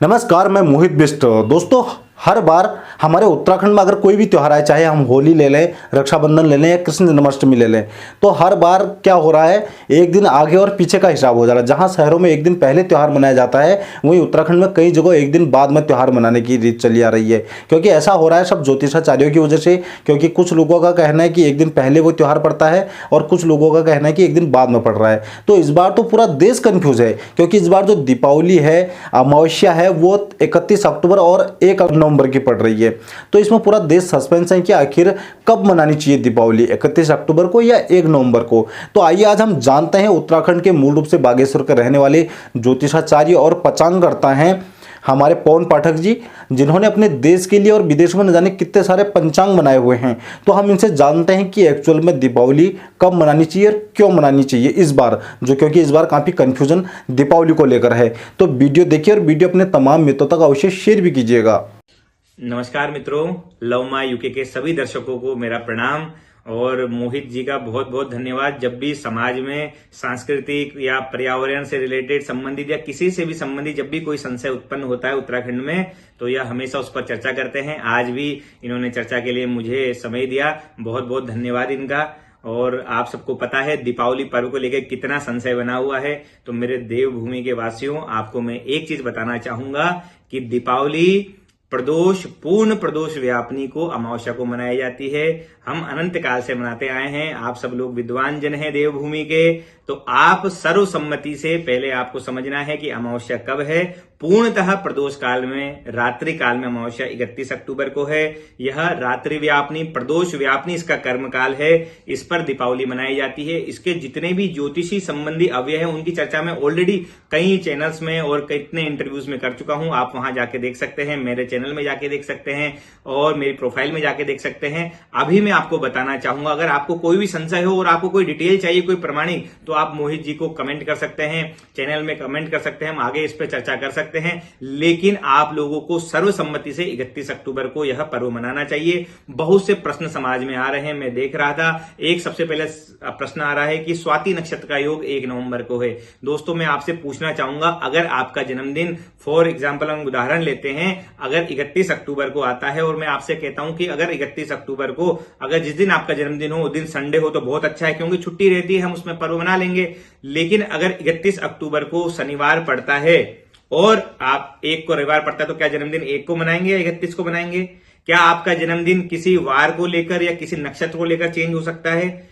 नमस्कार, मैं मोहित बिष्ट। दोस्तों, हर बार हमारे उत्तराखंड में अगर कोई भी त्यौहार आए, चाहे हम होली ले लें, रक्षाबंधन ले लें या कृष्ण जन्माष्टमी ले लें, तो हर बार क्या हो रहा है, एक दिन आगे और पीछे का हिसाब हो जा रहा है। जहां शहरों में एक दिन पहले त्यौहार मनाया जाता है, वहीं उत्तराखंड में कई जगह एक दिन बाद में त्यौहार मनाने की रीत चली आ रही है। क्योंकि ऐसा हो रहा है सब ज्योतिषाचार्यों की वजह से, क्योंकि कुछ लोगों का कहना है कि एक दिन पहले वो त्यौहार पड़ता है और कुछ लोगों का कहना है कि एक दिन बाद में पड़ रहा है। तो इस बार तो पूरा देश कंफ्यूज है, क्योंकि इस बार जो दीपावली है, अमावस्या है, वो 31 अक्टूबर और 1 नवंबर की पड़ रही है। तो इसमें पूरा देश सस्पेंस है कि आखिर कब मनानी चाहिए दीपावली, 31 अक्टूबर को या 1 नवंबर को। तो आइए आज हम जानते हैं उत्तराखंड के मूल रूप से बागेश्वर के रहने वाले ज्योतिषाचार्य और पंचांग करता हैं हमारे पवन पाठक जी, जिन्होंने अपने देश के लिए और विदेश में न जाने कितने सारे पंचांग बनाए हुए हैं। तो हम इनसे जानते हैं कि एक्चुअल में दीपावली कब मनानी चाहिए और क्यों मनानी चाहिए इस बार, जो क्योंकि इस बार काफ़ी कन्फ्यूजन दीपावली को लेकर है। तो वीडियो देखिए और वीडियो अपने तमाम मित्रों तक अवश्य शेयर भी कीजिएगा। नमस्कार मित्रों, लव माय यूके के सभी दर्शकों को मेरा प्रणाम और मोहित जी का बहुत बहुत धन्यवाद। जब भी समाज में सांस्कृतिक या पर्यावरण से रिलेटेड संबंधित या किसी से भी संबंधित जब भी कोई संशय उत्पन्न होता है उत्तराखंड में, तो यह हमेशा उस पर चर्चा करते हैं। आज भी इन्होंने चर्चा के लिए मुझे समय दिया, बहुत बहुत धन्यवाद इनका। और आप सबको पता है दीपावली पर्व को लेकर कितना संशय बना हुआ है। तो मेरे देवभूमि के वासियों, आपको मैं एक चीज बताना चाहूंगा कि दीपावली प्रदोष, पूर्ण प्रदोष व्यापनी को अमावस्या को मनाई जाती है। हम अनंत काल से मनाते आए हैं। आप सब लोग विद्वान जन हैं देवभूमि के, तो आप सर्वसम्मति से पहले आपको समझना है कि अमावस्या कब है। पूर्णतः प्रदोष काल में, रात्रि काल में अमावस्या 31 अक्टूबर को है। यह रात्रि व्यापनी, प्रदोष व्यापनी इसका कर्म काल है। इस पर दीपावली मनाई जाती है। इसके जितने भी ज्योतिषी संबंधी अवयव हैं उनकी चर्चा मैं ऑलरेडी कई चैनल्स में और कितने इंटरव्यूज में कर चुका हूं। आप वहां जाके देख सकते हैं, मेरे चैनल में जाके देख सकते हैं और मेरी प्रोफाइल में जाके देख सकते हैं। अभी मैं आपको बताना चाहूंगा, अगर आपको कोई भी संशय हो और आपको कोई डिटेल चाहिए, कोई प्रमाणिक, तो आप मोहित जी को कमेंट कर सकते हैं, चैनल में कमेंट कर सकते हैं, हम आगे इस पर चर्चा कर सकते हैं। लेकिन आप लोगों को सर्वसम्मति से 31 अक्टूबर को यह पर्व मनाना चाहिए। बहुत से प्रश्न समाज में आ रहे हैं, मैं देख रहा था। एक सबसे पहले प्रश्न आ रहा है कि स्वाति नक्षत्र का योग 1 नवंबर को है। दोस्तों, मैं आपसे पूछना चाहूंगा, अगर आपका जन्मदिन फॉर एग्जाम्पल हम उदाहरण लेते हैं, अगर 31 अक्टूबर को आता है और मैं आपसे कहता हूं कि अगर 31 अक्टूबर को, अगर जिस दिन आपका जन्मदिन हो उस दिन संडे हो तो बहुत अच्छा है, क्योंकि छुट्टी रहती है, हम उसमें पर्व मना लेंगे। लेकिन अगर 31 अक्टूबर को शनिवार पड़ता है और आप 1 को रविवार पड़ता है, तो क्या जन्मदिन 1 को मनाएंगे या 31 को मनाएंगे? क्या आपका जन्मदिन किसी वार को लेकर या किसी नक्षत्र को लेकर चेंज हो सकता है?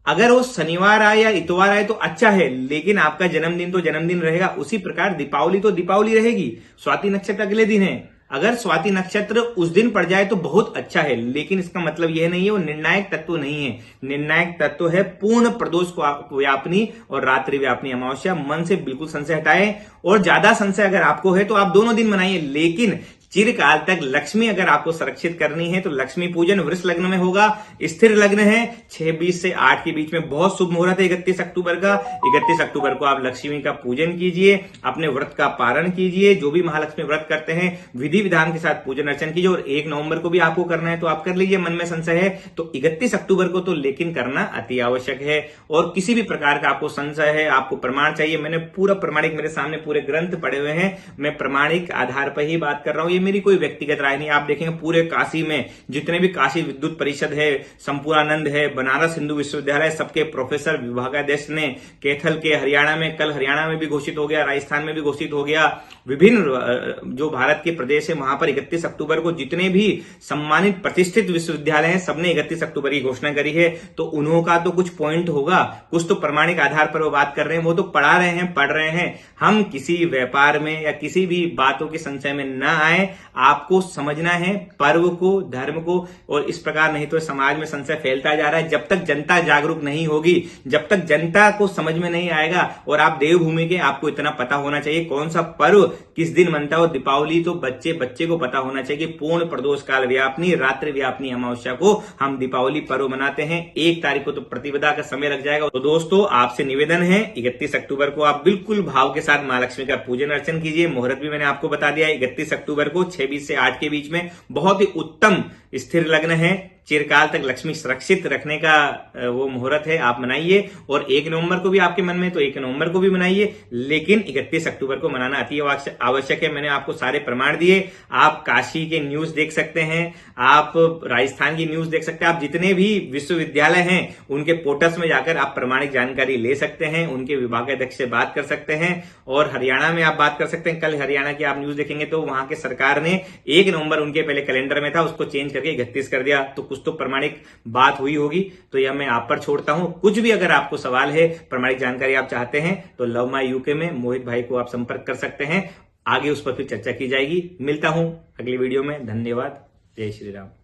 अगर वो शनिवार आए या इतवार आए तो अच्छा है, लेकिन आपका जन्मदिन तो जन्मदिन रहेगा। उसी प्रकार दीपावली तो दीपावली रहेगी। स्वाति नक्षत्र अगले दिन है, अगर स्वाति नक्षत्र उस दिन पड़ जाए तो बहुत अच्छा है, लेकिन इसका मतलब यह नहीं है, वो निर्णायक तत्व नहीं है। निर्णायक तत्व है पूर्ण प्रदोष व्यापनी और रात्रि व्यापनी अमावस्या। मन से बिल्कुल संशय हटाएं, और ज्यादा संशय अगर आपको है तो आप दोनों दिन मनाइए। लेकिन चिरकाल तक लक्ष्मी अगर आपको संरक्षित करनी है तो लक्ष्मी पूजन वृष लग्न में होगा। स्थिर लग्न है, 6:20 से 8 के बीच में बहुत शुभ मुहूर्त है 31 अक्टूबर का। 31 अक्टूबर को आप लक्ष्मी का पूजन कीजिए, अपने व्रत का पारण कीजिए। जो भी महालक्ष्मी व्रत करते हैं विधि विधान के साथ पूजन अर्चन कीजिए। और 1 नवंबर को भी आपको करना है तो आप कर लीजिए। मन में संशय है तो 31 अक्टूबर को तो लेकिन करना अति आवश्यक है। और किसी भी प्रकार का आपको संशय है, आपको प्रमाण चाहिए, मैंने पूरा प्रमाणिक, मेरे सामने पूरे ग्रंथ पड़े हुए हैं, मैं प्रमाणिक आधार पर ही बात कर रहा हूं। मेरी कोई व्यक्तिगत राय नहीं। आप देखेंगे पूरे काशी में जितने भी काशी विद्युत परिषद है, संपूर्णानंद है, बनारस हिंदू विश्वविद्यालय, सबके प्रोफेसर, विभागाध्यक्ष ने, कैथल के हरियाणा में, कल हरियाणा में भी घोषित हो गया, राजस्थान में भी घोषित हो गया, विभिन्न जो भारत के प्रदेश है वहां पर 31 अक्टूबर को जितने भी सम्मानित प्रतिष्ठित विश्वविद्यालय हैं सबने 31 अक्टूबर की घोषणा करी है। तो उन्हों का तो कुछ पॉइंट होगा, कुछ तो प्रमाणिक आधार पर वो बात कर रहे हैं, वो तो पढ़ा रहे हैं, पढ़ रहे हैं। हम किसी व्यापार में या किसी भी बातों के संशय में न आए। आपको समझना है पर्व को, धर्म को, और इस प्रकार नहीं तो समाज में संशय फैलता जा रहा है। जब तक जनता जागरूक नहीं होगी, जब तक जनता को समझ में नहीं आएगा, और आप देवभूमि के, आपको इतना पता होना चाहिए कौन सा पर्व किस दिन मनता है। और दीपावली तो बच्चे को पता होना चाहिए कि पूर्ण प्रदोष काल व्यापनी, रात्रि व्यापनी अमावस्या को हम दीपावली पर्व मनाते हैं। 1 तारीख को तो प्रतिपदा का समय लग जाएगा। तो दोस्तों, आपसे निवेदन है 31 अक्टूबर को आप बिल्कुल भाव के साथ मां लक्ष्मी का पूजन अर्चन कीजिए। मुहूर्त भी मैंने आपको बता दिया है 31 अक्टूबर को 6:20 से 8 के बीच में। बहुत ही उत्तम स्थिर लग्न है, चिरकाल तक लक्ष्मी सुरक्षित रखने का वो मुहूर्त है, आप मनाइए। और 1 नवंबर को भी आपके मन में तो 1 नवंबर को भी मनाइए, लेकिन 31 अक्टूबर को मनाना अति आवश्यक है। मैंने आपको सारे प्रमाण दिए। आप काशी के न्यूज देख सकते हैं, आप राजस्थान की न्यूज देख सकते हैं, आप जितने भी विश्वविद्यालय हैं उनके पोर्टल्स में जाकर आप प्रमाणिक जानकारी ले सकते हैं, उनके विभागाध्यक्ष से बात कर सकते हैं। और हरियाणा में आप बात कर सकते हैं। कल हरियाणा की आप न्यूज देखेंगे तो वहां के सरकार ने 1 नवंबर उनके पहले कैलेंडर में था, उसको चेंज करके 31 कर दिया। तो कुछ तो प्रमाणिक बात हुई होगी। तो यह मैं आप पर छोड़ता हूं। कुछ भी अगर आपको सवाल है, प्रमाणिक जानकारी आप चाहते हैं, तो लव माई यूके में मोहित भाई को आप संपर्क कर सकते हैं। आगे उस पर फिर चर्चा की जाएगी। मिलता हूं अगली वीडियो में। धन्यवाद। जय श्री राम।